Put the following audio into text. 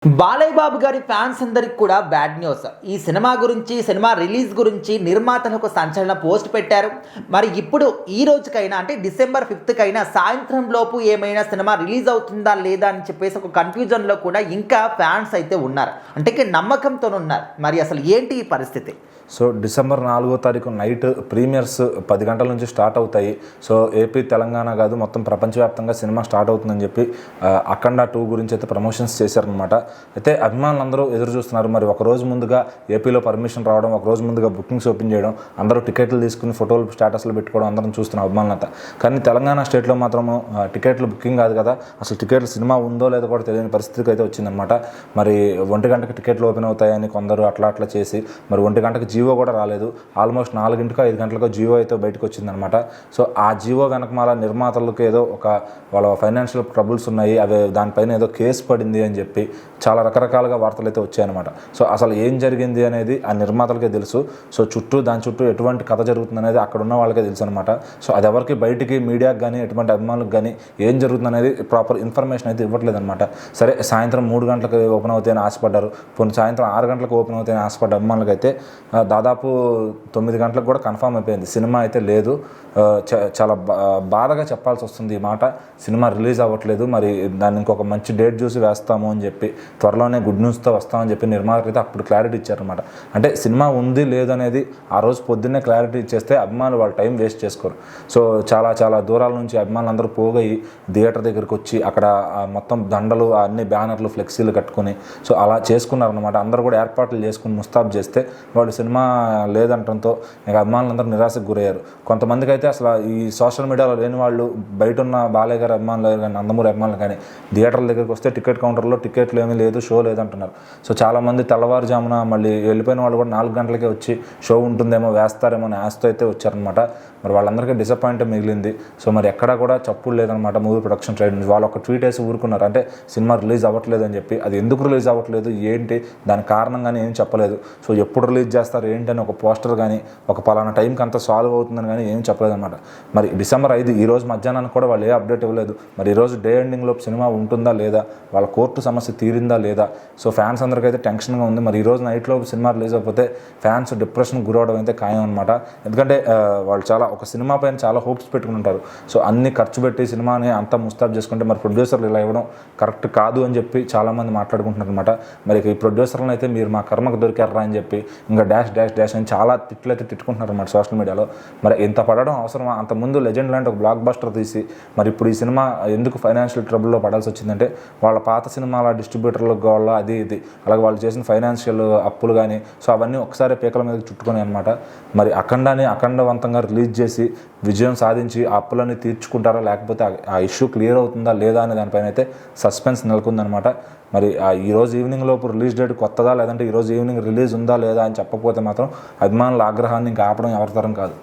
బాలయ్య బాబు గారి ఫ్యాన్స్ అందరికి కూడా బ్యాడ్ న్యూస్. ఈ సినిమా గురించి, సినిమా రిలీజ్ గురించి నిర్మాతలు ఒక సంచలన పోస్ట్ పెట్టారు. మరి ఇప్పుడు ఈ రోజుకైనా అంటే డిసెంబర్ 5th కైనా సాయంత్రం లోపు ఏమైనా సినిమా రిలీజ్ అవుతుందా లేదా అని చెప్పేసి ఒక కన్ఫ్యూజన్లో కూడా ఇంకా ఫ్యాన్స్ అయితే ఉన్నారు. అంటే నమ్మకంతో ఉన్నారు. మరి అసలు ఏంటి ఈ పరిస్థితి? సో డిసెంబర్ 4వ తారీఖు నైట్ ప్రీమియర్స్ 10 గంటల నుంచి స్టార్ట్ అవుతాయి. సో ఏపీ, తెలంగాణ కాదు మొత్తం ప్రపంచవ్యాప్తంగా సినిమా స్టార్ట్ అవుతుందని చెప్పి అఖండ 2 గురించి అయితే ప్రమోషన్స్ చేశారనమాట. అయితే అభిమానులందరూ ఎదురు చూస్తున్నారు. మరి ఒక రోజు ముందుగా ఏపీలో పర్మిషన్ రావడం, ఒక రోజు ముందుగా బుకింగ్స్ ఓపెన్ చేయడం, అందరూ టికెట్లు తీసుకుని ఫోటోలు స్టేటస్లు పెట్టుకోవడం అందరం చూస్తున్నాం అభిమానులంతా. కానీ తెలంగాణ స్టేట్లో మాత్రము టికెట్లు బుకింగ్ కాదు కదా, అసలు టికెట్లు సినిమా ఉందో లేదో కూడా తెలియని పరిస్థితికి అయితే వచ్చిందనమాట. మరి 1 గంటకి టికెట్లు ఓపెన్ అవుతాయని కొందరు అట్లా చేసి మరి 1 గంటకి జీవో కూడా రాలేదు. ఆల్మోస్ట్ 4 5 గంటలకు జీవో అయితే బయటకు వచ్చిందనమాట. సో ఆ జీవో వెనకమాల నిర్మాతలకు ఏదో ఒక వాళ్ళ ఫైనాన్షియల్ ట్రబుల్స్ ఉన్నాయి, అవి దానిపైన ఏదో కేసు పడింది అని చెప్పి చాలా రకరకాలుగా వార్తలు అయితే వచ్చాయన్నమాట. సో అసలు ఏం జరిగింది అనేది ఆ నిర్మాతలకే తెలుసు. సో దాని చుట్టూ ఎటువంటి కథ జరుగుతుంది అనేది అక్కడ ఉన్న వాళ్ళకే తెలుసు అనమాట. సో అది ఎవరికి బయటికి మీడియాకి కానీ ఎటువంటి అభిమానులకు కానీ ఏం జరుగుతుంది అనేది ప్రాపర్ ఇన్ఫర్మేషన్ అయితే ఇవ్వట్లేదు అనమాట. సరే సాయంత్రం 3 గంటలకు ఓపెన్ అవుతాయని ఆశపడ్డారు, కొన్ని సాయంత్రం 6 గంటలకు ఓపెన్ అవుతాయని ఆశపడ్డ అభిమానులకు అయితే దాదాపు 9 గంటలకు కూడా కన్ఫామ్ అయిపోయింది, సినిమా అయితే లేదు. చాలా బాధగా చెప్పాల్సి వస్తుంది ఈ మాట. సినిమా రిలీజ్ అవ్వట్లేదు, మరి దాన్ని ఇంకొక మంచి డేట్ చూసి వేస్తాము అని చెప్పి, త్వరలోనే గుడ్ న్యూస్తో వస్తామని చెప్పి నిర్మాతలు అయితే అప్పుడు క్లారిటీ ఇచ్చారనమాట. అంటే సినిమా ఉంది లేదు అనేది ఆ రోజు పొద్దున్నే క్లారిటీ ఇచ్చేస్తే అభిమానులు వాళ్ళ టైం వేస్ట్ చేసుకోరు. సో చాలా దూరాల నుంచి అభిమానులు అందరూ పోగయి థియేటర్ దగ్గరికి వచ్చి అక్కడ మొత్తం దండలు, అన్ని బ్యానర్లు, ఫ్లెక్సీలు కట్టుకొని సో అలా చేసుకున్నారనమాట. అందరూ కూడా ఏర్పాట్లు చేసుకుని ముస్తాబ్ చేస్తే వాళ్ళు సినిమా లేదంటంతో ఇక అభిమానులందరూ నిరాశకు గురయ్యారు. కొంతమందికి అయితే అసలు ఈ సోషల్ మీడియాలో లేని వాళ్ళు బయట ఉన్న బాలయ్య గారి అభిమానులు కానీ, నందమూరి అభిమానులు కానీ థియేటర్ల దగ్గరికి వస్తే టికెట్ కౌంటర్లో టికెట్లు ఏమీ లేదు, షో లేదంటున్నారు. సో చాలామంది తెల్లవారుజామున మళ్ళీ వెళ్ళిపోయిన వాళ్ళు కూడా 4 గంటలకే వచ్చి షో ఉంటుందేమో వేస్తారేమో అని ఆశతో అయితే వచ్చారనమాట. మరి వాళ్ళందరికీ డిసప్పాయింట్ మిగిలింది. సో మరి ఎక్కడా కూడా చప్పుడు లేదనమాట మూవీ ప్రొడక్షన్ సైడ్ నుంచి. వాళ్ళు ఒక ట్వీట్ వేసి ఊరుకున్నారు, అంటే సినిమా రిలీజ్ అవ్వట్లేదు అని చెప్పి. అది ఎందుకు రిలీజ్ అవ్వట్లేదు, ఏంటి దాని కారణం కానీ ఏం చెప్పలేదు. సో ఎప్పుడు రిలీజ్ చేస్తారు ఏంటి అని ఒక పోస్టర్ కానీ, ఒక పలానా టైంకి అంతా సాల్వ్ అవుతుందని కానీ ఏం చెప్పలేదు అనమాట. మరి డిసెంబర్ 5 ఈ రోజు మధ్యాహ్నానికి కూడా వాళ్ళు ఏ అప్డేట్ ఇవ్వలేదు. మరి ఈరోజు డే ఎండింగ్ లోపు సినిమా ఉంటుందా లేదా, వాళ్ళ కోర్టు సమస్య తీరిందా లేదా. సో ఫ్యాన్స్ అందరికీ అయితే టెన్షన్గా ఉంది. మరి ఈరోజు నైట్లో సినిమా రిలీజ్ అయిపోతే ఫ్యాన్స్ డిప్రెషన్ గురవడం అయితే ఖాయం అనమాట. ఎందుకంటే వాళ్ళు ఒక సినిమా పైన చాలా హోప్స్ పెట్టుకుని ఉంటారు. సో అన్ని ఖర్చు పెట్టి సినిమాని అంతా ముస్తాబ్ చేసుకుంటే మరి ప్రొడ్యూసర్లు ఇలా ఇవ్వడం కరెక్ట్ కాదు అని చెప్పి చాలామంది మాట్లాడుకుంటున్నారు అనమాట. మరి ఈ ప్రొడ్యూసర్లను అయితే మీరు మా కర్మకు దొరికారా అని చెప్పి ఇంకా డాష్ అని చాలా తిట్లు అయితే తిట్టుకుంటున్నారు అన్నమాట సోషల్ మీడియాలో. మరి ఇంత పడడం అవసరమా? అంతకుముందు లెజెండ్ లాంటి ఒక బ్లాక్ బస్టర్ తీసి మరి ఇప్పుడు ఈ సినిమా ఎందుకు ఫైనాన్షియల్ ట్రబుల్లో పడాల్సి వచ్చిందంటే వాళ్ళ పాత సినిమాల డిస్ట్రిబ్యూటర్లకు కావాలా అది ఇది, అలాగే వాళ్ళు చేసిన ఫైనాన్షియల్ అప్పులు కానీ సో అవన్నీ ఒకసారి పీకల మీద చుట్టుకొని అనమాట. మరి అఖండవంతంగా రిలీజ్ చేసి విజయం సాధించి ఆ అప్పులన్నీ తీర్చుకుంటారా, లేకపోతే ఆ ఇష్యూ క్లియర్ అవుతుందా లేదా అనే దానిపైన అయితే సస్పెన్స్ నెలకొందనమాట. మరి ఈరోజు ఈవినింగ్ లోపు రిలీజ్ డేట్ కొత్తదా లేదంటే ఈరోజు ఈవినింగ్ రిలీజ్ ఉందా లేదా అని చెప్పకపోతే మాత్రం అభిమానుల ఆగ్రహాన్ని ఇంకా ఆపడం ఎవరి తరం కాదు.